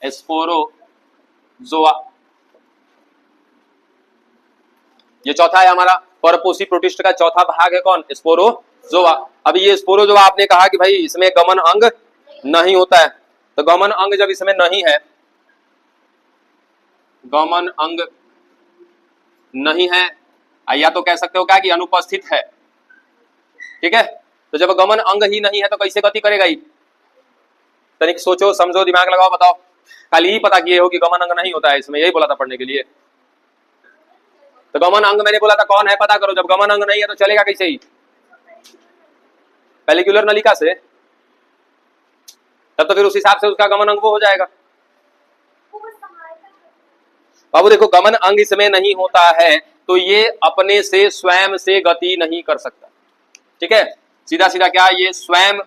Sporozoa. ये चौथा है हमारा परपोषी प्रोटिस्ट का चौथा भाग है कौन? स्पोरोजोआ। अब ये स्पोरोजोआ आपने कहा कि भाई इसमें गमन अंग नहीं होता है, तो गमन अंग जब इसमें नहीं है, गमन अंग नहीं है, या तो कह सकते हो क्या कि अनुपस्थित है, ठीक है। तो जब गमन अंग ही नहीं है तो कैसे गति करेगा ये? तनिक सोचो समझो दिमाग लगाओ बताओ। खाली ही पता किए हो कि गमन अंग नहीं होता है इसमें, यही बोला था पढ़ने के लिए। तो गमन अंग मैंने बोला था कौन है पता करो। जब गमन अंग नहीं है तो चलेगा कैसे ही? पेलिकुलर नलिका से, तब तो फिर उस हिसाब से उसका गमन अंग वो हो जाएगा। बाबू देखो गमन अंग इसमें नहीं होता है तो ये अपने से स्वयं से गति नहीं कर सकता, ठीक है। सीधा सीधा क्या, ये स्वयं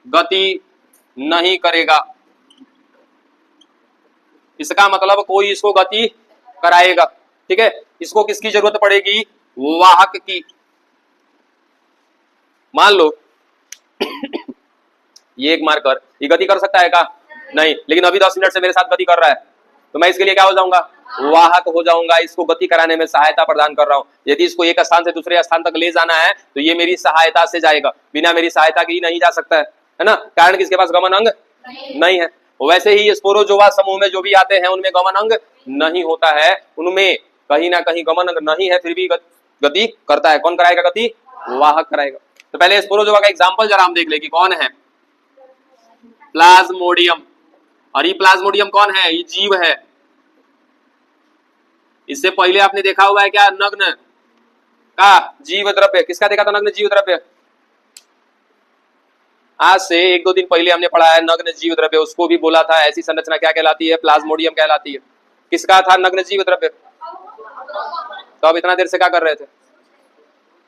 गति नहीं करेगा, इसका मतलब कोई इसको गति कराएगा, ठीक है। इसको किसकी जरूरत पड़ेगी? वाहक की। मान लो ये एक मार्कर, ये गति कर सकता है क्या? नहीं, लेकिन अभी 10 मिनट से मेरे साथ गति कर रहा है, तो मैं इसके लिए क्या हो जाऊंगा? वाहक हो जाऊंगा। इसको गति कराने में सहायता प्रदान कर रहा हूं। यदि इसको एक स्थान से दूसरे स्थान तक ले जाना है तो ये मेरी सहायता से जाएगा, बिना मेरी सहायता के ही नहीं जा सकता है ना, कारण कि इसके पास गमन अंग नहीं है। वैसे ही स्पोरोजोआ समूह में जो भी आते हैं उनमें गमन अंग नहीं होता है, उनमें कहीं ना कहीं गमन अंग नहीं है, फिर भी गति करता है। कौन कराएगा गति? वाहक कराएगा। तो पहले स्पोरोजोआ का एग्जाम्पल जरा हम देख ले कि कौन है। प्लाज्मोडियम। और ये प्लाज्मोडियम कौन है? ये जीव है। इससे पहले आपने देखा हुआ है क्या? नग्न का जीव द्रव्य। किसका देखा था नग्न जीव द्रव्य? आज से 1-2 दिन पहले हमने पढ़ा है नग्न जीव द्रव्य। उसको भी बोला था ऐसी संरचना क्या कहलाती है? प्लाज्मोडियम कहलाती है। किसका था नग्न जीव द्रव्य? तो अब इतना देर से क्या कर रहे थे?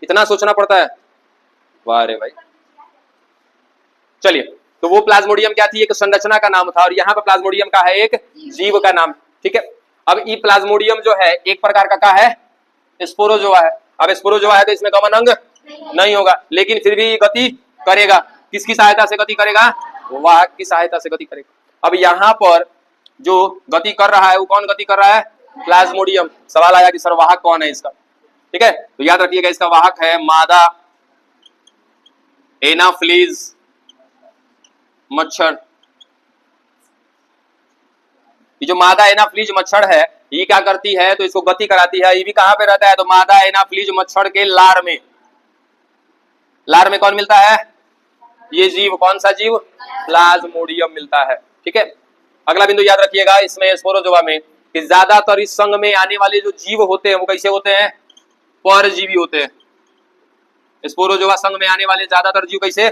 इतना सोचना पड़ता है? वाह रे भाई। चलिए, तो वो प्लाज्मोडियम क्या थी? एक संरचना का नाम था, और यहाँ पर प्लाज्मोडियम का है एक जीव का नाम, ठीक है। अब ये प्लाज्मोडियम जो है एक प्रकार का है स्पोरोजोआ है। अब स्पोरोजोआ है तो इसमें गमन अंग नहीं होगा, लेकिन फिर भी गति करेगा। किसकी सहायता से गति करेगा? वाहक की सहायता से गति करेगा। अब यहाँ पर जो गति कर रहा है वो कौन गति कर रहा है? प्लाज्मोडियम। सवाल आया कि सर वाहक कौन है इसका, ठीक है। तो याद रखिएगा इसका वाहक है मादा एनाफ्लीज मच्छर। ये जो मादा एनाफ्लीज मच्छर है ये क्या करती है? तो इसको गति कराती है। ये भी कहां पे रहता है? तो मादा एनाफ्लीज मच्छर के लार में। लार में कौन मिलता है? ये जीव। कौन सा जीव? प्लाज्मोडियम मिलता है, ठीक है। अगला बिंदु याद रखिएगा इसमें स्पोरोजोआ में कि ज्यादातर इस संघ में आने वाले जो जीव होते हैं वो कैसे होते हैं? परजीवी होते हैं। स्पोरोजोआ संघ में आने वाले ज्यादातर जीव कैसे?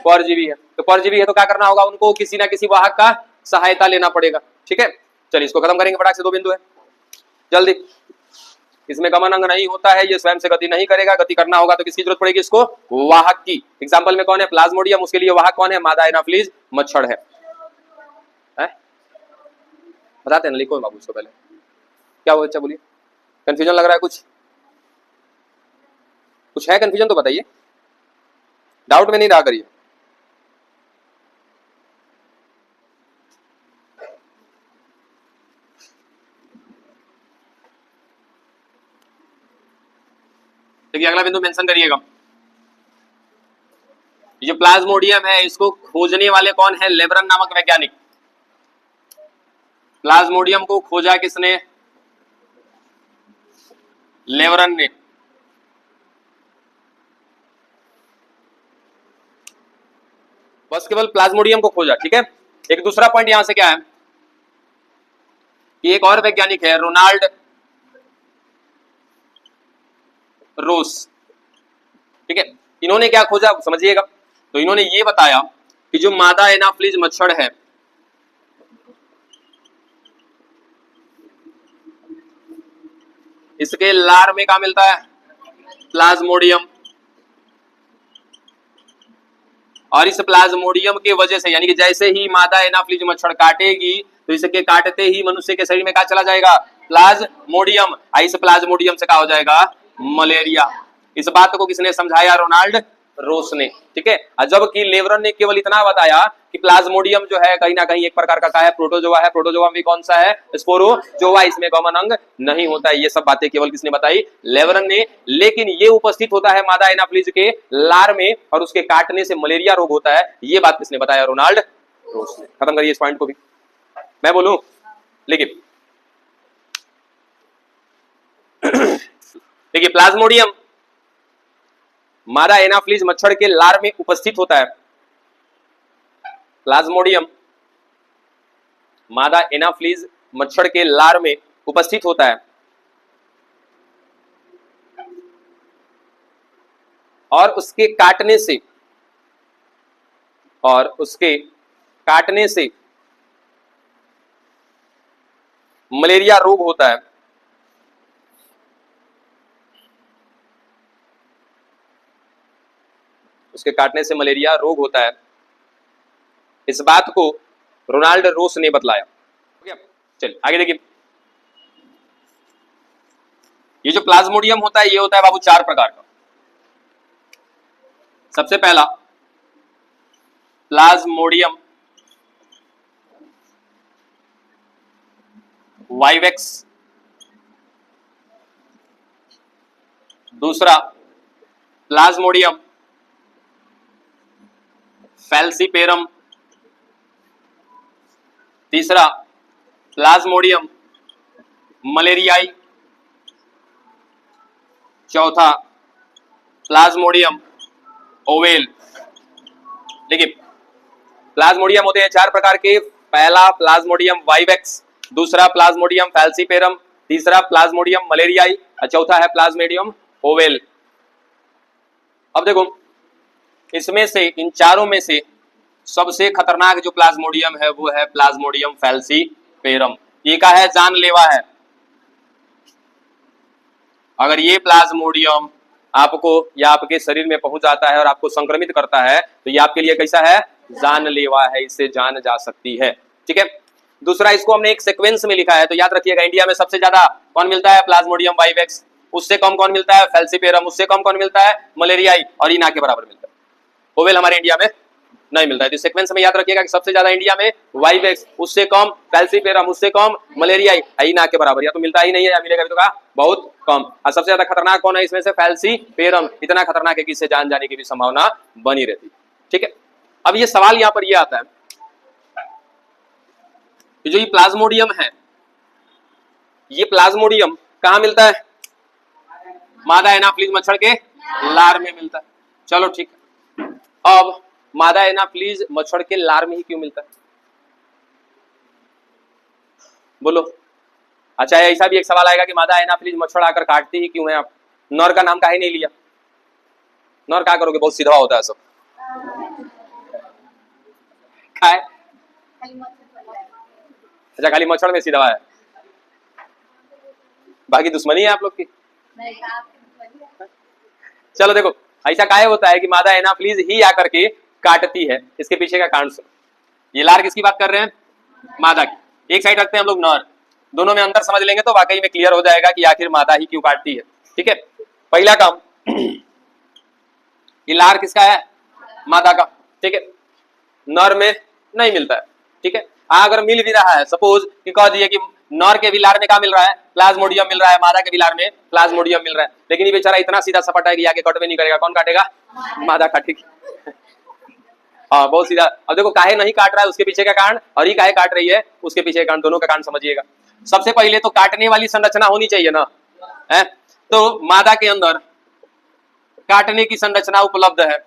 परजीवी है। तो परजीवी है तो क्या करना होगा? उनको किसी ना किसी वाहक का सहायता लेना पड़ेगा, ठीक है। चलिए इसको खत्म करेंगे फटाक से। 2 बिंदु है जल्दी। इसमें गमन अंग नहीं होता है, ये स्वयं से गति नहीं करेगा। गति करना होगा तो किसकी जरूरत पड़ेगी? इसको वाहक की। एग्जाम्पल में कौन है? प्लाज्मोडियम। उसके लिए वाहक कौन है? मादा एनाफ्लीज मच्छर है। बताते हैं ना, लिखो बाबू इसको पहले। क्या हुआ? अच्छा बोलिए। कंफ्यूजन लग रहा है? कुछ है कंफ्यूजन तो बताइए, डाउट में नहीं रहा करिए। देखिए अगला बिंदु मेंशन करिएगा। ये जो प्लाज्मोडियम है इसको खोजने वाले कौन है? लेब्रन नामक वैज्ञानिक। प्लाज्मोडियम को खोजा किसने? लेब्रन ने। बस केवल प्लाज्मोडियम को खोजा, ठीक है। एक दूसरा पॉइंट यहां से क्या है कि एक और वैज्ञानिक है रोनाल्ड रोस, ठीक है। इन्होंने क्या खोजा समझिएगा। तो इन्होंने ये बताया कि जो मादा एनाफ्लीज मच्छर है इसके लार में क्या मिलता है? प्लाज्मोडियम। और इस प्लाज्मोडियम के वजह से, यानी कि जैसे ही मादा एनाफ्लीज मच्छर काटेगी तो इसके काटते ही मनुष्य के शरीर में क्या चला जाएगा? प्लाज्मोडियम। इस प्लाज्मोडियम से क्या हो जाएगा? मलेरिया। इस बात को किसने समझाया? रोनाल्ड रोशनी, ठीक है। जबकि लेवरन ने केवल इतना बताया कि प्लाज्मोडियम जो है कहीं ना कहीं एक प्रकार का है, प्रोटोजोआ है। प्रोटोजोआ भी कौन सा है? स्पोरोजोआ, इसमें गमन अंग नहीं होता है। ये सब बातें केवल किसने बताई? लेवरन ने। लेकिन ये उपस्थित होता है मादा एनाफ्लीज के लार में और उसके काटने से मलेरिया रोग होता है, ये बात किसने बताया? रोनाल्ड रोस ने। खत्म करिए इस पॉइंट को भी, मैं बोलूं लेकिन देखिए, प्लाज्मोडियम मादा एनाफ्लीज मच्छर के लार में उपस्थित होता है। प्लाज्मोडियम मादा एनाफ्लीज मच्छर के लार में उपस्थित होता है और उसके काटने से मलेरिया रोग होता है। उसके काटने से मलेरिया रोग होता है। इस बात को रोनाल्ड रोस ने बतलाया। चलिए आगे देखिए, ये जो प्लाज्मोडियम होता है ये होता है बाबू 4 प्रकार का। सबसे पहला प्लाज्मोडियम वाइवेक्स, दूसरा प्लाज्मोडियम फैल्सीपेरम, तीसरा प्लाज्मोडियम मलेरियाई, चौथा प्लाज्मोडियम ओवेल। देखिए, प्लाज्मोडियम होते हैं 4 प्रकार के। पहला प्लाज्मोडियम वाइवेक्स, दूसरा प्लाज्मोडियम फैल्सीपेरम, तीसरा प्लाज्मोडियम मलेरियाई और चौथा है प्लाज्मोडियम ओवेल। अब देखो, इसमें से इन चारों में से सबसे खतरनाक जो प्लाज्मोडियम है वो है प्लाज्मोडियम फैल्सीपेरम। ये का है? जानलेवा है। अगर ये प्लाज्मोडियम आपको या आपके शरीर में पहुंच जाता है और आपको संक्रमित करता है तो ये आपके लिए कैसा है? जानलेवा है, इससे जान जा सकती है, ठीक है। दूसरा, इसको हमने एक सीक्वेंस में लिखा है तो याद रखिएगा, इंडिया में सबसे ज्यादा कौन मिलता है? प्लाज्मोडियम वाइवेक्स, उससे कम कौन मिलता है? फैल्सीपेरम, उससे कम कौन मिलता है? मलेरियाई, और ये ना के बराबर मिलता है ओवेल हमारे इंडिया में नहीं मिलता है। तो सीक्वेंस में याद रखिएगा कि सबसे ज्यादा इंडिया में वाइवेक्स, उससे कम फैल्सीपेरम, उससे कम मलेरियाई, आई ना के बराबर। या तो मिलता ही नहीं है या मिलेगा भी तो कहा बहुत कम। और सबसे ज्यादा खतरनाक कौन है इसमें से? फैल्सीपेरम। इतना खतरनाक है कि इससे जान जाने की भी संभावना बनी रहती है, ठीक है। अब ये सवाल यहां पर ये आता है कि जो ये प्लाज्मोडियम है, ये प्लाज्मोडियम कहां मिलता है? मादा एनाफ्लीज मच्छर के लार में मिलता है। चलो ठीक है। अब मादा एनाफ्लीज मच्छर के लार में ही क्यों मिलता है? बोलो। अच्छा, ऐसा भी एक सवाल आएगा कि मादा एनाफ्लीज मच्छर आकर काटती ही क्यों है? आप नर का नाम काहे नहीं लिया? नर क्या करोगे? बहुत सीधा होता है सब। खाए? अच्छा, खाली मच्छर में सीधा है, बाकी दुश्मनी है आप लोग की। चलो देखो, ऐसा काहे होता है कि मादा एनाफ्लीज ही आकर के काटती है? इसके पीछे का कारण सुनो। ये लार किसकी बात कर रहे हैं? मादा की। एक साइड रखते हैं हम लोग नर, दोनों में अंतर समझ लेंगे तो वाकई में क्लियर हो जाएगा कि आखिर मादा ही क्यों काटती है, ठीक है। पहला काम, ये लार किसका है? मादा का, ठीक है। नर में नहीं मिलता है, ठीक है। अगर मिल भी रहा है, सपोज कि कह दिए कि नर के भी लार में क्या मिल रहा है? प्लाज्मोडियम मिल रहा है, मादा के भी लार में प्लाज्मोडियम मिल रहा है, लेकिन ये बेचारा इतना सीधा सपाटा है कि आगे कट में नहीं करेगा। कौन काटेगा? मादा काटेगी। हाँ, बहुत सीधा। अब देखो, काहे नहीं काट रहा है उसके पीछे का कारण, और ये काहे काट रही है उसके पीछे का कारण, दोनों का कारण समझिएगा। सबसे पहले तो काटने वाली संरचना होनी चाहिए ना, है? तो मादा के अंदर काटने की संरचना उपलब्ध है,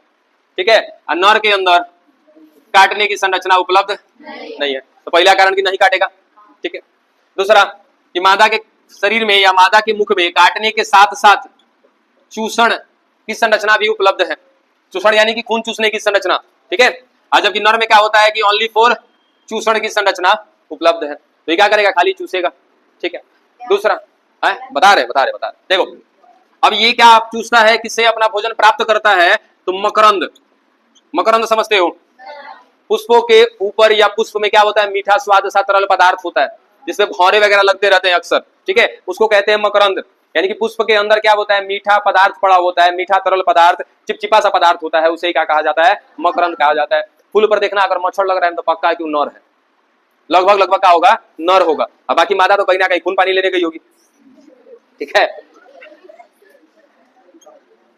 ठीक है, और नर के अंदर काटने की संरचना उपलब्ध नहीं है। तो पहला कारण कि नहीं काटेगा, ठीक है। दूसरा कि मादा के शरीर में या मादा के मुख में काटने के साथ साथ चूषण की संरचना भी उपलब्ध है। चूषण यानी कि खून चूसने की संरचना, ठीक है। और जबकि नर में क्या होता है कि ओनली फॉर चूषण की संरचना उपलब्ध है। तो ये क्या करेगा? खाली चूसेगा, ठीक है। दूसरा है, बता रहे देखो, अब ये क्या आप चूसता है? किससे अपना भोजन प्राप्त करता है? तो मकरंद। मकरंद समझते हो? पुष्पों के ऊपर या पुष्प में क्या होता है? मीठा स्वाद सा तरल पदार्थ होता है जिसमें भौरे वगैरह लगते रहते हैं अक्सर, ठीक है। उसको कहते हैं मकरंद। यानी कि पुष्प के अंदर क्या होता है, मीठा पदार्थ पड़ा होता है, मीठा तरल पदार्थ, चिपचिपा सा पदार्थ होता है, उसे क्या कहा जाता है, मकरंद कहा जाता है। फूल पर देखना अगर मच्छर लग रहा है तो पक्का है कि नर है, लगभग लगभग क्या होगा, नर होगा। अब बाकी मादा तो कहीं ना कहीं खून पानी लेने गई होगी, ठीक है,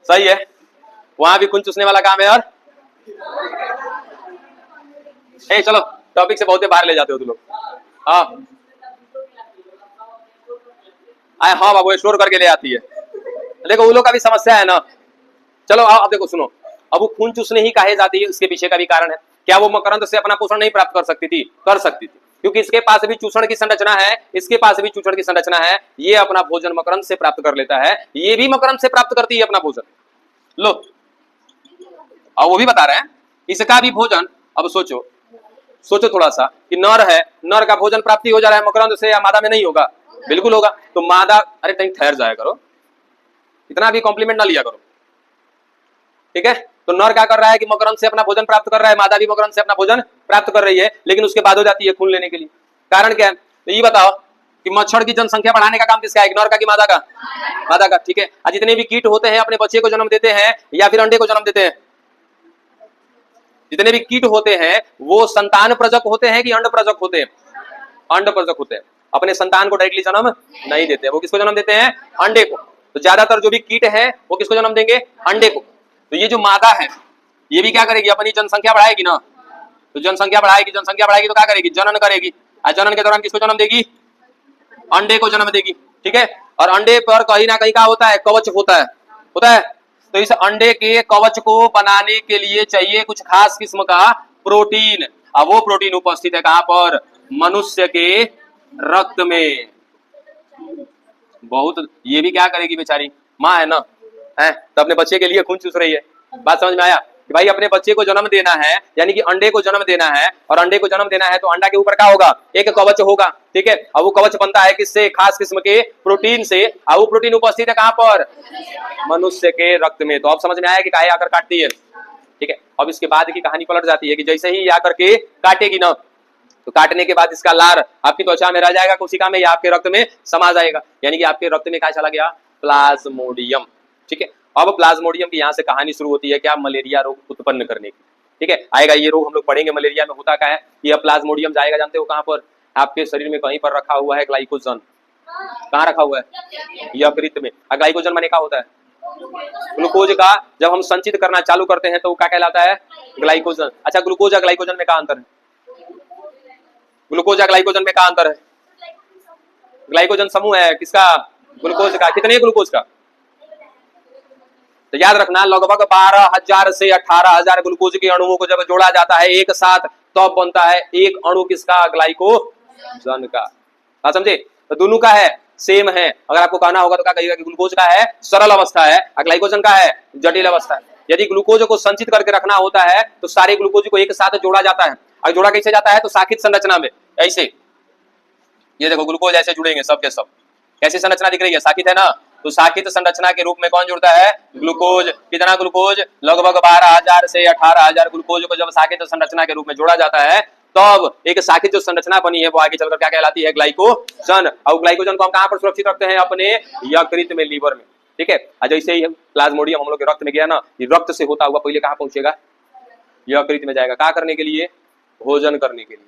सही है, वहां भी खून चूसने वाला काम है। और चलो टॉपिक से बहुत बाहर ले जाते हो तुम लोग। हाँ हाँ बाबू स्टोर करके ले आती है, देखो वो लोग का भी समस्या है ना। चलो आओ अब देखो सुनो, अब वो खून चूसने ही काहे जाती है, उसके पीछे का भी कारण है। क्या वो मकरंद से अपना पोषण नहीं प्राप्त कर सकती थी? कर सकती थी, क्योंकि इसके पास भी चूषण की संरचना है, इसके पास भी चूषण की संरचना है, ये अपना भोजन मकरंद से प्राप्त कर लेता है, ये भी मकरंद से प्राप्त करती है अपना भोजन। लो और वो भी बता रहे हैं इसका भी भोजन। अब सोचो सोचो थोड़ा सा कि नर है, नर का भोजन प्राप्ति हो जा रहा है मकरंद से, या मादा में नहीं होगा? बिल्कुल होगा। तो मादा, अरे कहीं ठहर जाया करो, इतना भी कॉम्प्लीमेंट ना लिया करो, ठीक है। तो नर क्या कर रहा है कि मकरंद से अपना भोजन प्राप्त कर रहा है, मादा भी मकरंद से अपना भोजन प्राप्त कर रही है, लेकिन उसके बाद हो जाती है खून लेने के लिए। कारण क्या है? तो ये बताओ कि मच्छर की जनसंख्या बढ़ाने का काम किसका है, नर का कि मादा का? मादा का, ठीक है। आज जितने भी कीट होते हैं अपने बच्चे को जन्म देते हैं या फिर अंडे को जन्म देते हैं? जितने भी कीट होते हैं वो संतान प्रजक होते हैं कि अंड प्रजक होते हैं? अंड प्रजक होते हैं। अपने संतान को डायरेक्टली जन्म नहीं देते, वो किसको जन्म देते हैं? अंडे को। तो ज्यादातर जो भी कीट है वो किसको जन्म देंगे? अंडे को। तो ये जो मादा है ये भी क्या करेगी, अपनी जनसंख्या बढ़ाएगी ना। तो जनसंख्या बढ़ाएगी, जनसंख्या बढ़ाएगी तो क्या करेगी, जनन करेगी। और जनन के दौरान किसको जन्म देगी? अंडे को जन्म देगी, ठीक है। और अंडे पर कहीं ना कहीं क्या होता है, कवच होता है, होता है। तो इस अंडे के कवच को बनाने के लिए चाहिए कुछ खास किस्म का प्रोटीन। अब वो प्रोटीन उपस्थित है कहां पर? मनुष्य के रक्त में। बहुत, ये भी क्या करेगी बेचारी, माँ है ना, है तो अपने बच्चे के लिए खून चूस रही है। बात समझ में आया कि भाई अपने बच्चे को जन्म देना है, यानी कि अंडे को जन्म देना है, और अंडे को जन्म देना है तो अंडा के ऊपर क्या होगा, एक कवच होगा, ठीक है। अब वो कवच बनता है किससे? खास किस्म के प्रोटीन से। और वो प्रोटीन उपस्थित है कहां पर? मनुष्य के रक्त में। तो अब समझ में आया कि काहे आकर काटती है, ठीक है। अब इसके बाद की कहानी पलट जाती है कि जैसे ही आकर के काटेगी ना, तो काटने के बाद इसका लार आपकी त्वचा में रह जाएगा, कोशिका में, या आपके रक्त में समा जाएगा, यानी कि आपके रक्त में क्या चला गया? प्लाज्मोडियम, ठीक है। अब प्लाज्मोडियम की यहाँ से कहानी शुरू होती है क्या? मलेरिया रोग उत्पन्न करने की, ठीक है। आएगा ये रोग, हम लोग पढ़ेंगे मलेरिया में होता क्या है। ये प्लाज्मोडियम जाएगा, जानते हो कहां पर? आपके शरीर में कहीं पर रखा हुआ है ग्लाइकोजन। कहाँ रखा हुआ है? यकृत में। ग्लाइकोजन माने क्या होता है? ग्लूकोज का जब हम संचित करना चालू करते हैं तो क्या कहलाता है? ग्लाइकोजन। अच्छा ग्लूकोज और ग्लाइकोजन में क्या अंतर है? ग्लूकोज और ग्लाइकोजन में क्या अंतर है? ग्लाइकोजन समूह है किसका? ग्लूकोज का। कितने ग्लूकोज का? तो याद रखना लगभग 12,000 से 18,000 ग्लूकोज के अणुओं को जब जोड़ा जाता है एक साथ तो बनता है एक अणु किसका? ग्लाइकोजन का। बात समझे? तो दोनों का है सेम है। अगर आपको कहना होगा तो क्या कहिएगा कि ग्लूकोज का है सरल अवस्था है और ग्लाइकोजन का है जटिल अवस्था है। यदि ग्लूकोज को संचित करके रखना होता है तो सारे ग्लूकोज को एक साथ जोड़ा जाता है। और जोड़ा कैसे जाता है? तो साखित संरचना में, ऐसे। ये देखो ग्लूकोज ऐसे जुड़ेंगे सब के सब। कैसी संरचना दिख रही है? साखित है ना। तो साखित संरचना के रूप में कौन जुड़ता है? ग्लूकोज। कितना ग्लूकोज? लगभग 12,000 से 18,000 ग्लूकोज को जब साखित संरचना के रूप में जोड़ा जाता है तब एक साखित जो संरचना बनी है वो आगे चलकर क्या कहलाती है? ग्लाइकोजन। और ग्लाइकोजन को हम कहां पर सुरक्षित रखते हैं? अपने यकृत में, लीवर में, ठीक है। जैसे ही प्लाज्मोडियम हम लोग के रक्त में गया ना, ये रक्त से होता हुआ पहले कहां पहुंचेगा? यकृत में जाएगा। क्या करने के लिए? भोजन करने के लिए।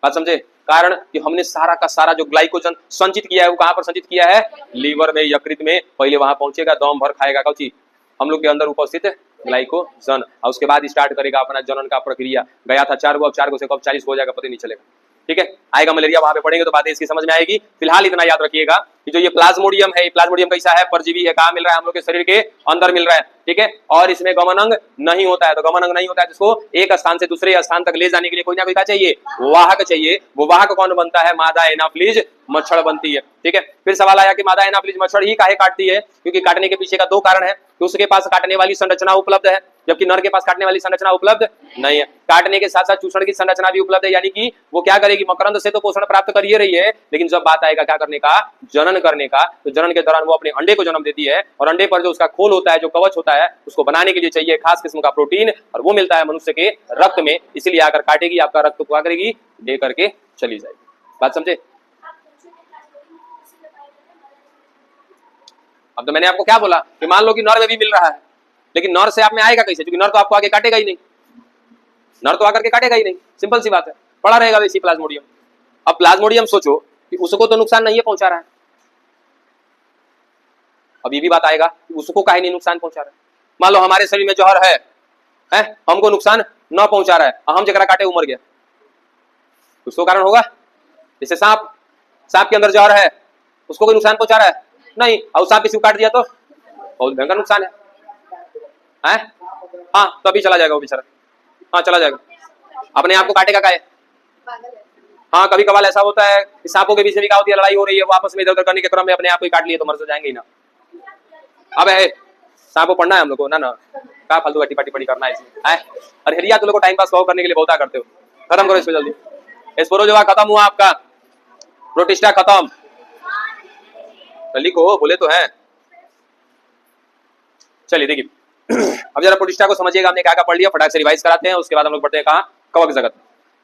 बात समझे? कारण कि हमने सारा का सारा जो ग्लाइकोजन संचित किया है वो कहां पर संचित किया है? लीवर में, यकृत में। पहले वहां पहुंचेगा, दम भर खाएगा कौची? हम लोग के अंदर उपस्थित ग्लाइकोजन। और उसके बाद स्टार्ट करेगा अपना जनन का प्रक्रिया। गया था 4 गो, अब 4 गो से कब 40 हो जाएगा पता नहीं चलेगा, ठीक है। आएगा मलेरिया, वहां पे पढ़ेंगे तो बातें इसकी समझ में आएगी। फिलहाल इतना याद रखिएगा कि जो ये प्लाज्मोडियम है, प्लाज्मोडियम कैसा है? परजीवी है। कहां मिल रहा है? हम लोग के शरीर के अंदर मिल रहा है, ठीक है। और इसमें गमन अंग नहीं होता है। तो गमन अंग नहीं होता है जिसको एक स्थान से दूसरे स्थान तक ले जाने के लिए कोई ना कोई क्या चाहिए? वाहक चाहिए। वो वाहक कौन बनता है? मादा एनाफ्लीज मच्छर बनती है, ठीक है। फिर सवाल आया कि मादा एनाफ्लीज मच्छर ही काहे काटती है? क्योंकि काटने के पीछे का 2 कारण है कि उसके पास काटने वाली संरचना उपलब्ध है, जबकि नर के पास काटने वाली संरचना उपलब्ध नहीं है। काटने के साथ साथ चूषण की संरचना भी उपलब्ध है, यानी कि वो क्या करेगी? मकरंद से तो पोषण प्राप्त कर ही रही है, लेकिन जब बात आएगा क्या करने का? जनन करने का, तो जनन के दौरान वो अपने अंडे को जन्म देती है, और अंडे पर जो उसका खोल होता है, जो कवच होता है, उसको बनाने के लिए चाहिए खास किस्म का प्रोटीन, और वो मिलता है मनुष्य के रक्त में। इसलिए आकर काटेगी, आपका रक्त क्या करेगी? दे करके चली जाएगी। बात समझे? अब तो मैंने आपको क्या बोला कि मान लो कि नर में भी मिल रहा है, लेकिन नर से आप में आएगा कैसे, क्योंकि नर तो आपको आगे काटेगा ही नहीं, नर तो आकर के काटेगा ही नहीं, सिंपल सी बात है, पड़ा रहेगा वैसी प्लाज्मोडियम। अब प्लाज्मोडियम सोचो कि उसको तो नुकसान नहीं है पहुंचा रहा है, अब ये भी बात आएगा कि उसको काहे नहीं नुकसान पहुंचा रहा है। मान लो हमारे शरीर में जहर है, हमको नुकसान न पहुंचा रहा है, हम जगह काटे उमर गया, कुछ तो कारण होगा। जैसे सांप, सांप के अंदर जहर है, उसको कोई नुकसान पहुंचा रहा है नहीं, और सांप किसी को काट दिया तो बहुत भयंकर नुकसान है, हाँ तो अभी चला जाएगा वो बेचारा, हाँ चला जाएगा, अपने आप को काटेगा काहे। हाँ कभी कभार ऐसा होता है कि सांपों के बीच में भी क्या होती है, लड़ाई हो रही है, वो आपस में इधर उधर करने के क्रम में अपने आप को काट लिए तो मर तो जाएंगे ही ना। अब है सांपों पढ़ना है हम लोग को ना, क्या फालतू गट्टी पाटी पड़ी करना है इसमें, अरे हिरिया तुम लोग को टाइम पास करने के लिए बहुत करते हो, खत्म करो इसको जल्दी। स्पोरोजोआ खत्म हुआ आपका, प्रोटिस्टा खत्म, तो लिखो बोले तो है। चलिए देखिए अब जरा प्रोटिस्टा को समझिएगा, हमने क्या क्या पढ़ लिया, फटाक से रिवाइज कराते हैं, उसके बाद हम लोग बढ़ते हैं कहाँ, कवक जगत।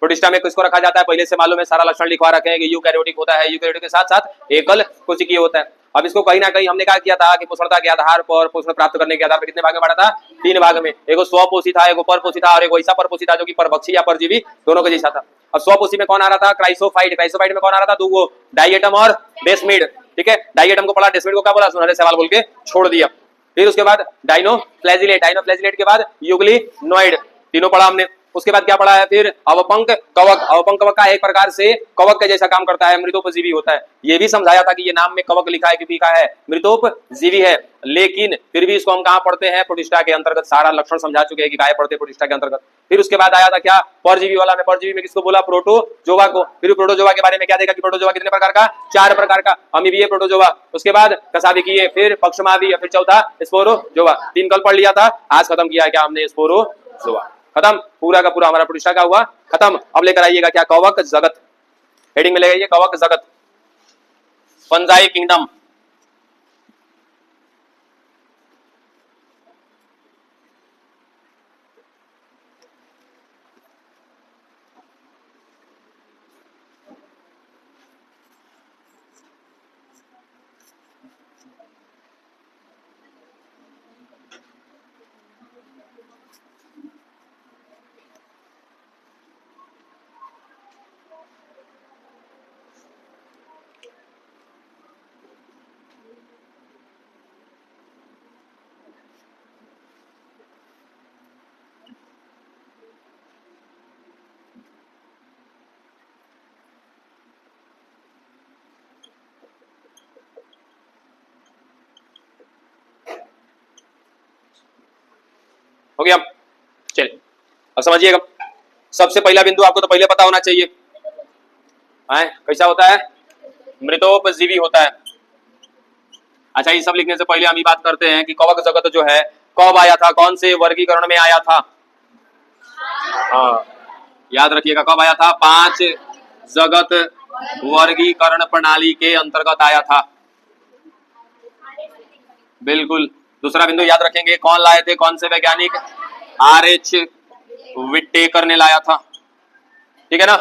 प्रोटिस्टा में किसको रखा जाता है, पहले से मालूम है, सारा लक्षण लिखवा रखे हैं कि यूकैरियोटिक होता है, यूकैरियोटिक के साथ साथ एकल कोशिकीय होता है। अब इसको कहीं ना कहीं हमने क्या किया था कि पोषणता के आधार पर, पोषण प्राप्त करने के आधार पर कितने भाग में बांटा था, 3 भाग में, एगो स्वपोषी था, एगो परपोषी था, और एगो ऐसा परपोषी था जो कि परभक्षी या परजीवी दोनों के जैसा था। अब स्वपोषी में कौन आ रहा था, क्राइसोफाइट, क्राइसोफाइट में कौन आ रहा था, 2 डाइएटम और डेस्मिड, ठीक है, डाइएटम को पढ़ा, डेस्मिड को क्या बोला, सुनहरे सवाल बोल के छोड़ दिया। फिर उसके बाद डाइनोफ्लैजिलेट, डाइनोफ्लैजिलेट के बाद यूग्लिनोइड, तीनों पढ़ा हमने। उसके बाद क्या पढ़ा है फिर, अवपंक कवक, अवपंक कवक का एक प्रकार से कवक के जैसा काम करता है, मृतोपजीवी होता है। ये भी समझाया था कि ये नाम में कवक लिखा है क्योंकि क्या है, मृतोपजीवी है, लेकिन फिर भी इसको हम कहाँ पढ़ते हैं, प्रोटिस्टा के अंतर्गत, सारा लक्षण समझा चुके हैं कि काय पढ़ते हैं प्रोटिस्टा के अंतर्गत। फिर उसके बाद आया था क्या, परजीवी वाला में, परजीवी में किसको बोला, प्रोटोजोवा को। फिर प्रोटोजोवा के बारे में क्या देखा कि प्रोटोजोवा कितने प्रकार का, 4 प्रकार का, अमीबीय प्रोटोजोवा, उसके बाद कशाभिकीय, फिर पक्षमादीय, फिर चौथा स्पोरोजोवा। 3 कल पढ़ लिया था, आज खत्म किया क्या हमने, स्पोरोजोवा खत्म, पूरा का पूरा हमारा प्रोटिस्टा का हुआ खत्म। अब लेकर आइएगा क्या, कवक जगत, हेडिंग में लगाइए कवक जगत, फंजाई किंगडम। हो गया, चलिए अब समझिएगा। सबसे पहला बिंदु आपको तो पहले पता होना चाहिए, कैसा होता है, मृतोपजीवी होता है। अच्छा, ये सब लिखने से पहले हम ये बात करते हैं कि कवक जगत जो है कब आया था, कौन से वर्गीकरण में आया था। हाँ याद रखिएगा, कब आया था, 5 जगत वर्गीकरण प्रणाली के अंतर्गत आया था, बिल्कुल। दूसरा बिंदु याद रखेंगे, कौन लाए थे, कौन से वैज्ञानिक, आर.एच. विटेकर ने लाया था, ठीक है ना।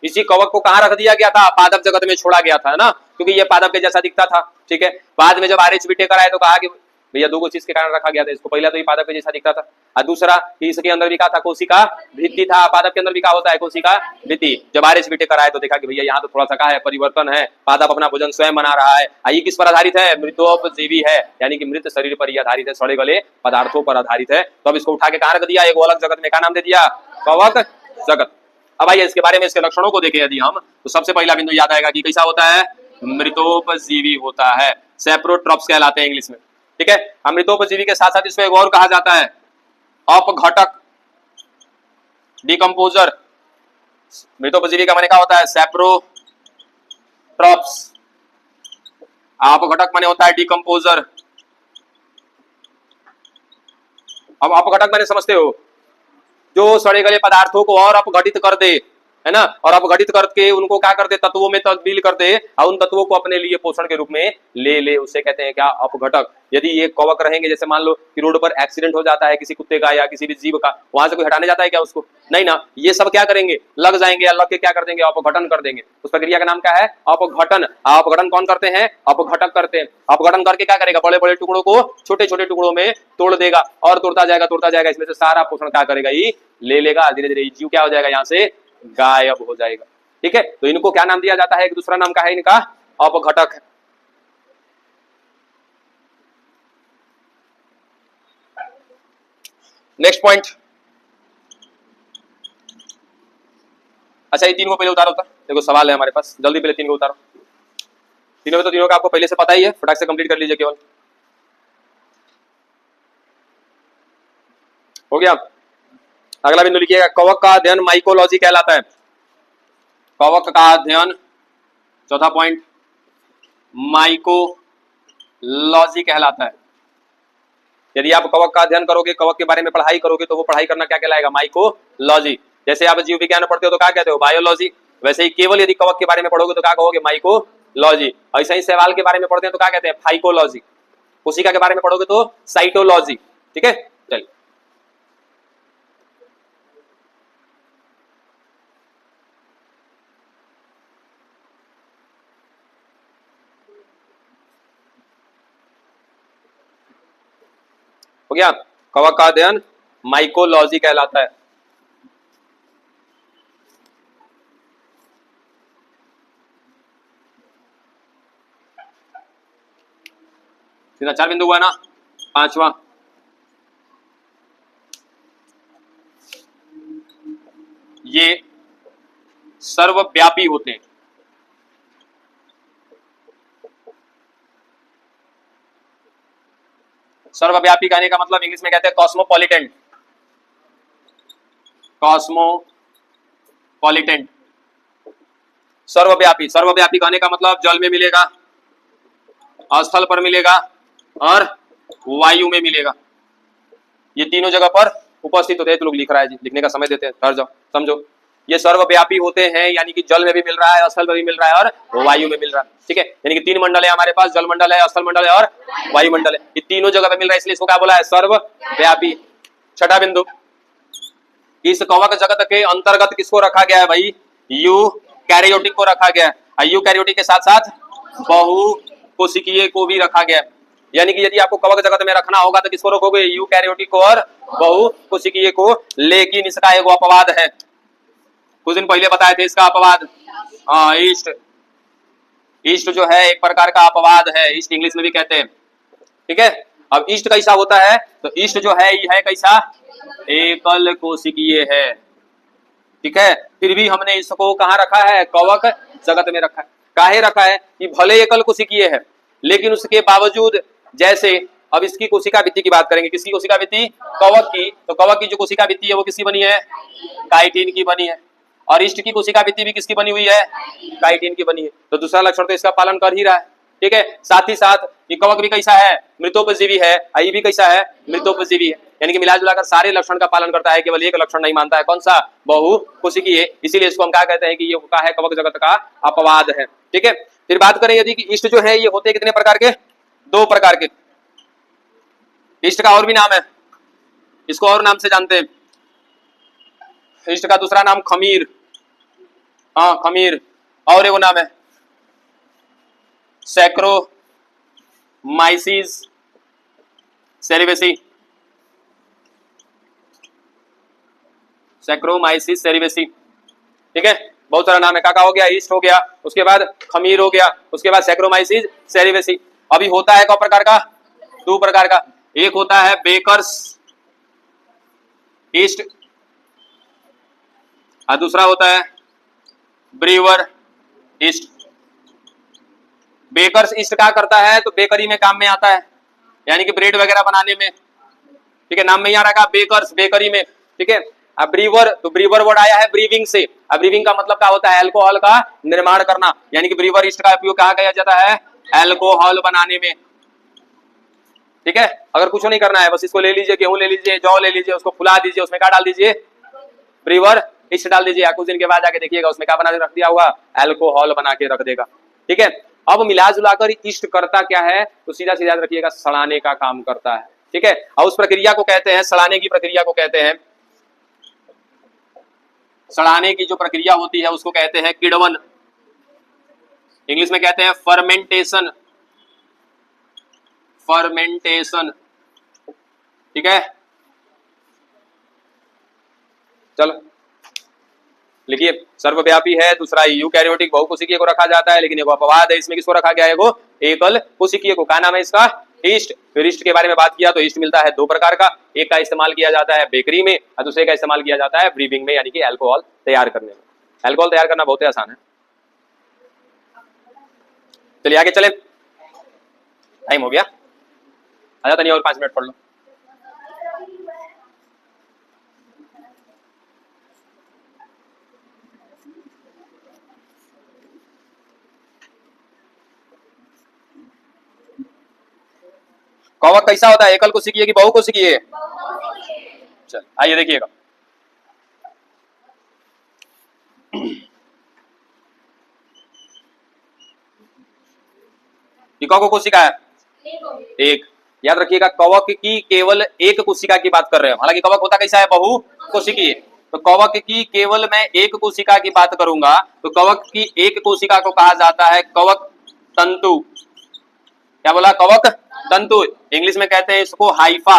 इसी कवक को कहाँ रख दिया गया था, पादप जगत में छोड़ा गया था, है ना, क्योंकि ये पादप के जैसा दिखता था, ठीक है। बाद में जब आर.एच. विटेकर आए तो कहा कि भैया 2 चीज के कारण रखा गया था इसको, पहला तो ये पादप के जैसा दिखता था, और दूसरा कि इसके अंदर भी क्या था, कोशिका भित्ति था, पादप के अंदर भी क्या होता है, कोशिका भित्ति। जब आर.एच. विटेकर आए तो देखा कि भैया यहाँ तो थोड़ा सा क्या है, परिवर्तन है, पादप अपना भोजन स्वयं बना रहा है, ये किस पर आधारित है, मृतोपजीवी है, यानी कि मृत शरीर पर ही आधारित है, सड़े गले पदार्थों पर आधारित है। तो अब इसको उठा के कहाँ रख दिया, एक अलग जगत में, क्या नाम दे दिया, कवक जगत। अब आइए इसके बारे में, इसके लक्षणों को देखें यदि हम, तो सबसे पहला बिंदु याद आएगा कि कैसा होता है, मृतोपजीवी होता है, सेप्रोट्रॉप्स कहलाते हैं इंग्लिश में, ठीक है। मृतोपजीवी के साथ साथ इसमें एक और कहा जाता है अपघटक, डिकम्पोजर। मृतोपजीवी का माने क्या होता है, सेप्रोट्रॉप्स, अपघटक माने होता है डिकम्पोजर। अब अपघटक माने समझते हो, जो सड़े गले पदार्थों को और अपघटित कर दे, है ना, और अपघटित करके उनको क्या करते, तत्वों में तब्दील करते और उन तत्वों को अपने लिए पोषण के रूप में ले उसे कहते हैं क्या, अपघटक। यदि ये कवक रहेंगे, जैसे मान लो कि रोड पर एक्सीडेंट हो जाता है किसी कुत्ते का या किसी भी जीव का, वहां से कोई हटाने जाता है क्या उसको, नहीं ना, ये सब क्या करेंगे, लग जाएंगे या लग के क्या कर देंगे, अपघटन कर देंगे। उस प्रक्रिया का नाम क्या है, अपघटन। अपघटन कौन करते हैं, अपघटक करते हैं। अपघटन करके क्या करेगा, बड़े बड़े टुकड़ों को छोटे छोटे टुकड़ों में तोड़ देगा और तोड़ता जाएगा, इसमें से सारा पोषण क्या करेगा, ये ले लेगा। धीरे धीरे जीव क्या हो जाएगा, यहाँ से गायब हो जाएगा। ठीक है, तो इनको क्या नाम दिया जाता है, एक दूसरा नाम क्या है इनका, अपघटक। Next point. अच्छा, ये तीनों पहले उतारो, देखो सवाल है हमारे पास, जल्दी पहले तीन को उतारो। तीनों में तो तीनों का आपको पहले से पता ही है, फटाक से कंप्लीट कर लीजिए केवल। हो गया। अगला बिंदु लिखिएगा, कवक का अध्ययन माइकोलॉजी कहलाता है। कवक का अध्ययन, चौथा पॉइंट, माइकोलॉजी कहलाता है। यदि आप कवक का अध्ययन करोगे, कवक के बारे में पढ़ाई करोगे, तो वो पढ़ाई करना क्या कहलाएगा, माइकोलॉजी। जैसे आप जीव विज्ञान में पढ़ते हो तो क्या कहते हो, बायोलॉजी। वैसे ही केवल यदि कवक के बारे में पढ़ोगे तो क्या कहोगे, माइकोलॉजी। ऐसे ही शैवाल के बारे में पढ़ते हैं तो क्या कहते हैं, फाइकोलॉजी। कोशिका के बारे में पढ़ोगे तो साइटोलॉजी। ठीक है, चलिए। हो गया, कवक का अध्ययन माइकोलॉजी कहलाता है। सीधा 4 बिंदु हुआ ना। पांचवा, ये सर्वव्यापी होते हैं। सर्वव्यापी कहने का मतलब इंग्लिश में कहते हैं कॉस्मोपॉलिटेंट। कॉस्मोपॉलिटेंट, सर्वव्यापी। सर्वव्यापी कहने का मतलब जल में मिलेगा, स्थल पर मिलेगा और वायु में मिलेगा। ये तीनों जगह पर उपस्थित होते हैं। तो लोग लिख रहा है जी, लिखने का समय देते हैं, ठहर जाओ, समझो। ये सर्वव्यापी होते हैं, यानी कि जल में भी मिल रहा है, स्थल में भी मिल रहा है और वायु में मिल रहा है। ठीक है, यानी कि 3 मंडल है हमारे पास, जल मंडल है, स्थल मंडल है और वायुमंडल है। ये तीनों जगह पे मिल रहा है, इसलिए इसको क्या बोला है, सर्वव्यापी। छठा बिंदु, इस कवक जगत के अंतर्गत किसको रखा गया है भाई, यूकैरियोटिक को रखा गया है। यूकैरियोटिक के साथ साथ बहुकोशिकीय को भी रखा गया है। यानी कि यदि आपको कवक जगत में रखना होगा तो किसको रखोगे, यूकैरियोटिक को और बहुकोशिकीय को। लेकिन इसका एक अपवाद है, कुछ दिन पहले बताए थे इसका अपवाद। हाँ, ईस्ट। ईस्ट जो है एक प्रकार का अपवाद है, ईस्ट इंग्लिश में भी कहते हैं। ठीक है, अब ईस्ट कैसा होता है, तो ईस्ट जो है ये है कैसा, एकल कोशिकीय है। ठीक है, फिर भी हमने इसको कहाँ रखा है, कवक जगत में रखा है। काहे रखा है कि भले एकल कोशिकीय है, लेकिन उसके बावजूद, जैसे अब इसकी कोशिका भित्ति की बात करेंगे, किसकी कोशिका भित्ति, कवक की। तो कवक की जो कोशिका भित्ति है वो किसकी बनी है, काइटिन की बनी है। और ईस्ट की कोशिका भित्ति भी किसकी बनी हुई है, काइटिन की बनी है। तो दूसरा लक्षण तो इसका पालन कर ही रहा है। ठीक है, साथ ही साथ ये कवक भी कैसा है, मृतोपजीवी है, ये भी कैसा है, मृतोपजीवी है। यानी कि मिला जुलाकर सारे लक्षण का पालन करता है, केवल एक लक्षण नहीं मानता है, कौन सा, बहुकोशिकीय। इसीलिए इसको हम क्या कहते हैं कि ये क्या है, कवक जगत का अपवाद है। ठीक है, फिर बात करें यदि कि ईस्ट जो है ये होते कितने प्रकार के, 2 प्रकार के। ईस्ट का और भी नाम है, इसको और नाम से जानते हैं। ईस्ट का दूसरा नाम खमीर। हाँ, खमीर। और एगो नाम है सैक्रोमाइसिस सेरिवेसी। सैक्रोमाइसिस सेरिवेसी। ठीक है, बहुत सारा नाम है। काका हो गया, ईस्ट हो गया, उसके बाद खमीर हो गया, उसके बाद सैक्रोमाइसिस सेरिवेसी। अभी होता है कौ प्रकार का, 2 प्रकार का। एक होता है बेकर्स ईस्ट और दूसरा होता है ब्रीवर ईस्ट। बेकर्स ईस्ट क्या करता है, तो बेकरी में काम में आता है, यानी कि ब्रेड वगैरह बनाने में। ठीक है, नाम में ही आ रहा है बेकर्स, बेकरी में। ठीक है, अब ब्रीवर, तो ब्रीवर वर्ड आया है ब्रीविंग से। अब ब्रीविंग का मतलब क्या होता है, अल्कोहल का निर्माण करना। यानी कि ब्रीवर ईस्ट का उपयोग कहाँ किया जाता है, अल्कोहल बनाने में। ठीक है, अगर कुछ नहीं करना है, बस इसको ले लीजिए, गेहूं ले लीजिए, जौ ले लीजिए, उसको फुला दीजिए, उसमें क्या डाल दीजिए, ब्रीवर ईस्ट डाल दीजिए, कुछ दिन के बाद जाके देखिएगा उसमें क्या बना के रख दिया हुआ, अल्कोहल बना के रख देगा। ठीक है, अब मिला जुलाकर ईस्ट करता क्या है, तो सीधा सीधा याद रखिएगा सड़ाने का काम करता है। ठीक है, और उस प्रक्रिया को कहते हैं, सड़ाने की प्रक्रिया को कहते हैं, सड़ाने की जो प्रक्रिया होती है उसको कहते हैं किण्वन, इंग्लिश में कहते हैं फर्मेंटेशन, फर्मेंटेशन। ठीक है, चलो लिखिए, सर्वव्यापी है। दूसरा यूकैरियोटिक बहुकोशिकीय को रखा जाता है, लेकिन एक अपवाद है इसमें, किसको रखा गया है, वो एकल कोशिकीय को। क्या नाम है इसका, ईस्ट। फिर ईस्ट के बारे में बात किया तो ईस्ट मिलता है दो प्रकार का, एक का इस्तेमाल किया जाता है बेकरी में और दूसरे का इस्तेमाल किया जाता है ब्रीविंग में, यानी कि अल्कोहल तैयार करने में। अल्कोहल तैयार करना बहुत ही आसान है। चलिए आगे चले, टाइम हो गया, आजा तनी और 5 मिनट पढ़ लो। कवक कैसा होता है, एकल कोशिकीय की बहुकोशिकीय? चल आइए देखिएगा, कवक कोशिका है एक। याद रखिएगा कवक की केवल एक कोशिका की बात कर रहे हैं, हालांकि कवक होता कैसा है, बहु कोशिकीय। तो कवक की केवल मैं एक कोशिका की बात करूंगा, तो कवक की एक कोशिका को कहा जाता है कवक तंतु। क्या बोला, कवक तंतु। इंग्लिश में कहते हैं इसको हाइफा।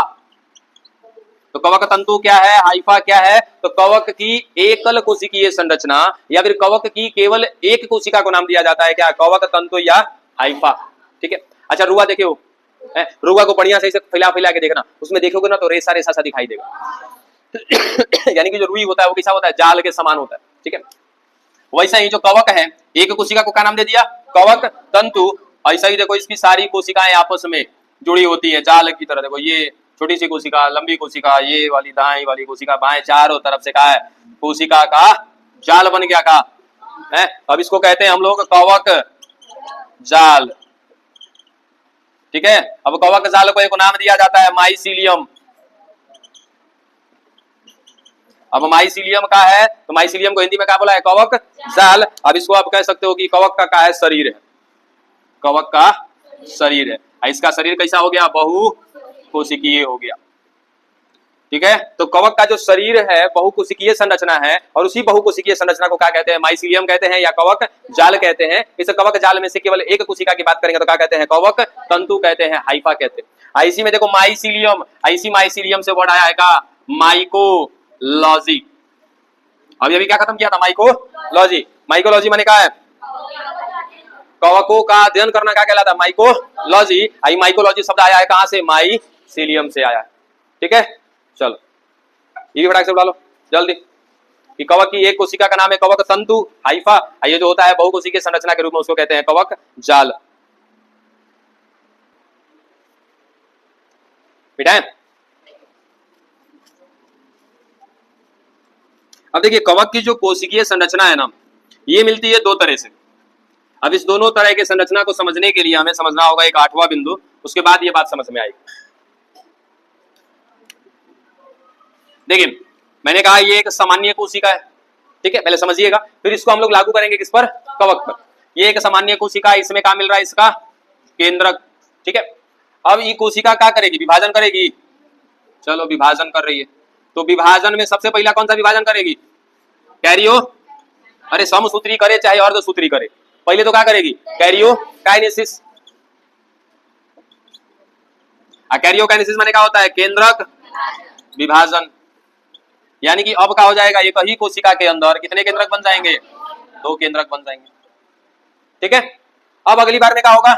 तो कवक तंतु क्या है, हाइफा क्या है, तो कवक की एकल कोशिकीय संरचना या फिर कवक की केवल एक कोशिका को नाम दिया जाता है क्या, कवक तंतु या हाइफा। ठीक है, अच्छा रुआ देखियो, रुआ को बढ़िया से फैला फैला के देखना, उसमें देखोगे ना तो रेसा रेसा सा दिखाई देगा यानी कि जो रुई होता है वो कैसा होता है, जाल के समान होता है। ठीक है, वैसा ही जो कवक है, एक कोशिका को क्या नाम दे दिया, कवक तंतु। ऐसा ही देखो इसकी सारी कोशिकाएं आपस में जुड़ी होती है जाल की तरह। देखो ये छोटी सी कोशिका, लंबी कोशिका, ये वाली दाएं वाली कोशिका, बाएं, चारों तरफ से क्या है, कोशिका का जाल बन गया का है। अब इसको कहते हैं हम लोग कवक जाल। ठीक है, अब कवक जाल को एक नाम दिया जाता है माइसीलियम। अब माइसीलियम का है, तो माइसीलियम को हिंदी में क्या बोला है, कवक जाल। अब इसको आप कह सकते हो कि कवक का क्या है, शरीर है, कवक का शरीर है। इसका शरीर कैसा हो गया, बहु कोशिकीय हो गया। ठीक है, तो कवक का जो शरीर है बहुकोशिकीय संरचना है, और उसी बहुकोशिकीय संरचना को क्या कहते हैं, माइसीलियम कहते हैं या कवक जाल कहते हैं। इस कवक जाल में से केवल एक कोशिका की बात करेंगे तो क्या कहते हैं, कवक तंतु कहते हैं, हाइफा कहते हैं। इसी में देखो माइसीलियम, इसी माइसीलियम से वर्ड आया है का माइकोलॉजी। अभी अभी क्या खत्म किया था, माइकोलॉजी। माइकोलॉजी माने क्या है, कवकों का अध्ययन करना क्या कहलाता है, माइकोलॉजी। आई माइकोलॉजी शब्द आया है कहां से, माइसीलियम से आया है। ठीक है, चलो ये भी फटाक से उड़ा लो जल्दी, कि कवक की एक कोशिका का नाम है कवक तंतु, हाइफा। ये जो होता है बहुकोशिकीय संरचना के रूप में उसको कहते हैं कवक जाल। बेटा अब देखिए कवक की जो कोशिकीय संरचना है ना, ये मिलती है दो तरह से। अब इस दोनों तरह के संरचना को समझने के लिए हमें समझना होगा एक 8वां बिंदु, उसके बाद ये बात समझ में आएगी। देखिए मैंने कहा ये एक सामान्य कोशिका है, ठीक है, पहले समझिएगा, फिर इसको हम लोग लागू करेंगे किस पर, कवक पर। ये एक सामान्य कोशिका, इसमें क्या मिल रहा है, इसका केंद्रक। ठीक है, अब ये कोशिका क्या करेगी, विभाजन करेगी। चलो विभाजन कर रही है, तो विभाजन में सबसे पहला कौन सा विभाजन करेगी, कैरियो, अरे समसूत्री करे चाहे अर्धसूत्री करे, पहले तो क्या करेगी, कैरियोकाइनेसिस। कैरियोकाइनेसिस माने क्या होता है, केंद्रक विभाजन। यानी कि अब क्या हो जाएगा, एक ही कोशिका के अंदर कितने केंद्रक बन जाएंगे, 2 केंद्रक बन जाएंगे। ठीक है, अब अगली बार में क्या होगा,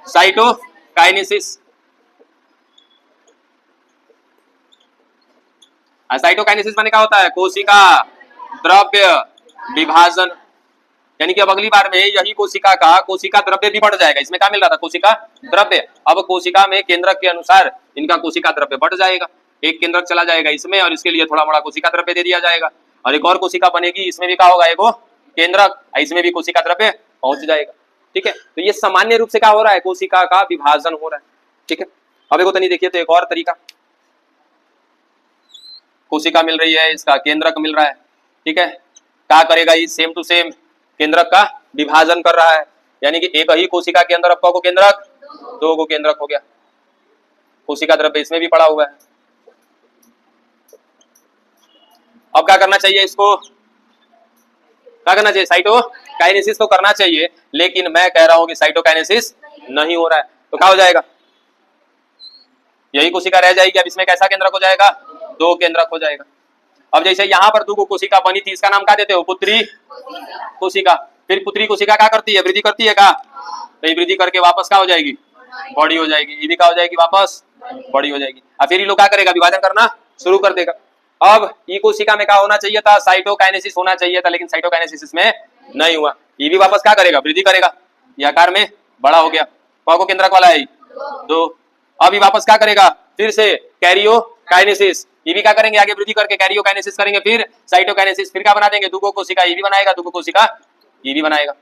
साइटोकाइनेसिस। साइटोकाइनेसिस माने क्या होता है, कोशिका द्रव्य विभाजन। यानी कि अब अगली बार में यही कोशिका का कोशिका द्रव्य भी बढ़ जाएगा। इसमें क्या मिल रहा था, कोशिका द्रव्य। अब कोशिका में केंद्रक के अनुसार इनका कोशिका द्रव्य बढ़ जाएगा, एक केंद्रक चला जाएगा इसमें और इसके लिए थोड़ा बड़ा कोशिका द्रव्य दे दिया जाएगा, और एक और कोशिका बनेगी, इसमें भी क्या होगा, एक केंद्रक, इसमें भी कोशिका द्रव्य पहुंच जाएगा। ठीक है, तो ये सामान्य रूप से क्या हो रहा है, कोशिका का विभाजन हो रहा है। ठीक है, अब एक नहीं देखिए तो एक और तरीका, कोशिका मिल रही है, इसका केंद्रक मिल रहा है, ठीक है, क्या करेगा, ये सेम टू सेम केंद्रक का विभाजन कर रहा है, यानी कि एक ही कोशिका के अंदर अब को केंद्रक, दो को केंद्रक हो गया। कोशिका द्रव्य इसमें भी पड़ा हुआ है। अब क्या करना चाहिए, इसको क्या करना चाहिए, साइटोकाइनेसिस तो करना चाहिए, लेकिन मैं कह रहा हूं कि साइटोकाइनेसिस नहीं हो रहा है, तो क्या हो जाएगा, यही कोशिका रह जाएगी। अब इसमें कैसा केंद्रक हो जाएगा, दो केंद्रक हो जाएगा। अब जैसे यहाँ पर दो कोशिका बनी थी, इसका नाम क्या देते हो, पुत्री कोशिका। फिर पुत्री कोशिका क्या करती है, वृद्धि करती है क्या, तो ये वृद्धि करके वापस क्या हो जाएगी, बड़ी हो जाएगी, ये भी क्या हो जाएगी, वापस बड़ी हो जाएगी। अब फिर ये लोग क्या करेगा, विभाजन करना शुरू कर देगा। अब ई कोशिका में क्या होना चाहिए था, साइटोकाइनेसिस होना चाहिए था, लेकिन साइटोकाइनेसिस इसमें नहीं हुआ। ये भी वापस क्या करेगा, वृद्धि करेगा, ये आकार में बड़ा हो गया, को केंद्रक वाला है दो। अब ये वापस क्या करेगा, फिर से कैरियोकाइनेसिस, ये भी क्या करेंगे, आगे वृद्धि करके कैरियोकाइनेसिस करेंगे, फिर साइटोकाइनेसिस, फिर क्या बना देंगे, दुगो कोशिका, ये भी बनाएगा, दुगो कोशिका ये भी बनाएगा।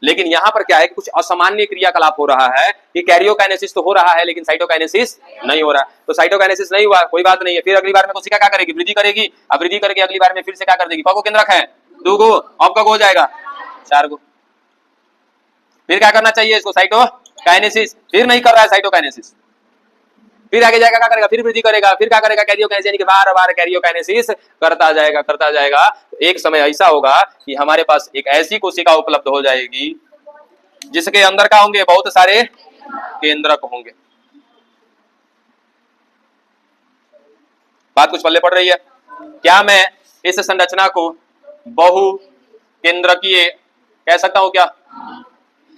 लेकिन यहाँ पर क्या है कि कुछ असामान्य क्रियाकलाप हो रहा है, कि कैरियोकाइनेसिस तो हो रहा है लेकिन साइटोकाइनेसिस नहीं हो रहा है। तो साइटोकाइनेसिस नहीं हुआ, कोई बात नहीं है, फिर अगली बार में कोशिका क्या करेगी, वृद्धि करेगी। अब वृद्धि करके अगली बार में फिर से क्या कर देगी, को केंद्रक है दुगो, अब कब हो जाएगा, चार गो। फिर क्या करना चाहिए इसको, साइटोकाइनेसिस, फिर नहीं कर रहा है साइटोकाइनेसिस, फिर आगे जाएगा क्या करेगा, फिर वृद्धि करेगा, फिर क्या करेगा, कैरियोकाइनेसिस, यानी कि बार बार कैरियोकाइनेसिस करता जाएगा। एक समय ऐसा होगा कि हमारे पास एक ऐसी कोशिका उपलब्ध हो जाएगी जिसके अंदर क्या होंगे, बहुत सारे केंद्रक होंगे। बात कुछ पल्ले पड़ रही है क्या, मैं इस संरचना को बहु केंद्रकीय कह सकता हूं क्या,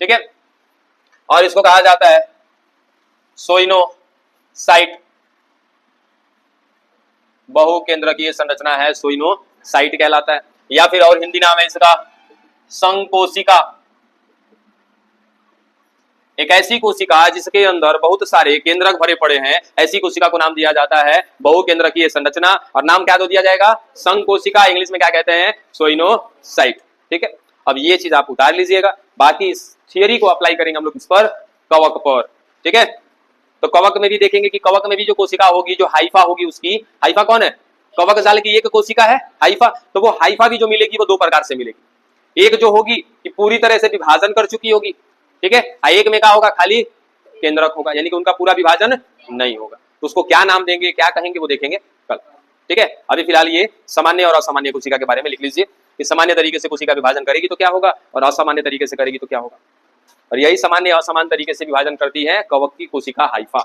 ठीक है, और इसको कहा जाता है सोइनोसाइट, बहु केंद्रकीय संरचना है, सोइनोसाइट कहलाता है, या फिर और हिंदी नाम है इसका संकोशिका। एक ऐसी कोशिका जिसके अंदर बहुत सारे केंद्रक भरे पड़े हैं, ऐसी कोशिका को नाम दिया जाता है बहु केंद्रकीय संरचना, और नाम क्या दो दिया जाएगा, संकोशिका, इंग्लिश में क्या कहते हैं, सोइनोसाइट। ठीक है, अब ये चीज आप उतार लीजिएगा, बाकी इस थियरी को अप्लाई करेंगे हम लोग इस पर, कवक पर। ठीक है, तो कवक में भी देखेंगे कि कवक में भी जो कोशिका होगी, जो हाइफा होगी, उसकी हाइफा कौन है, कवक जाल की एक कोशिका है हाइफा, तो वो हाइफा भी जो मिलेगी वो दो प्रकार से मिलेगी। एक जो होगी कि पूरी तरह से विभाजन कर चुकी होगी, ठीक है, एक में क्या होगा, खाली केंद्रक होगा, यानी कि उनका पूरा विभाजन नहीं होगा। तो उसको क्या नाम देंगे, क्या कहेंगे, वो देखेंगे कल। ठीक है, अभी फिलहाल ये सामान्य और असामान्य कोशिका के बारे में लिख लीजिए कि सामान्य तरीके से कोशिका विभाजन करेगी तो क्या होगा, और असामान्य तरीके से करेगी तो क्या होगा। और यही सामान्य असामान्य तरीके से विभाजन करती है कवक की कोशिका हाइफा।